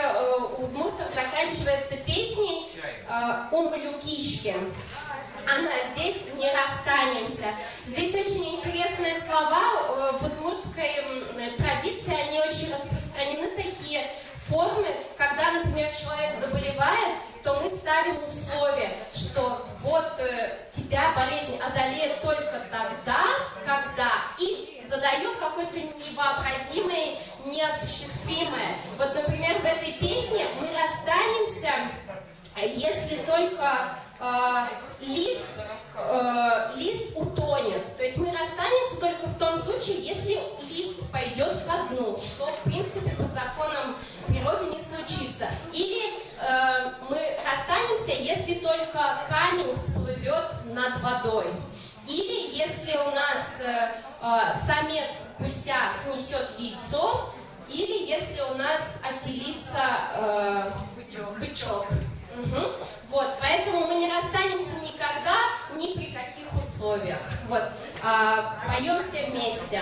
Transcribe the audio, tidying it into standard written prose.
у удмуртов заканчивается песней «Умблюкишки». Она здесь «Не расстанемся». Здесь очень интересные слова. В удмуртской традиции они очень распространены, такие формы, когда, например, человек заболевает, то мы ставим условие, что вот тебя болезнь одолеет только тогда, когда, и задаем какое-то невообразимое, неосуществимое. Вот, например, в этой песне мы расстанемся, если только лист утонет. То есть мы расстанемся только в том случае, если лист пойдет ко дну, что в принципе по законам природы не случится. Или мы расстанемся, если только камень всплывет над водой. Или если у нас самец гуся снесет яйцо, или если у нас отелится бычок. Угу. Вот, поэтому мы не расстанемся никогда, ни при каких условиях. Вот, поем все вместе.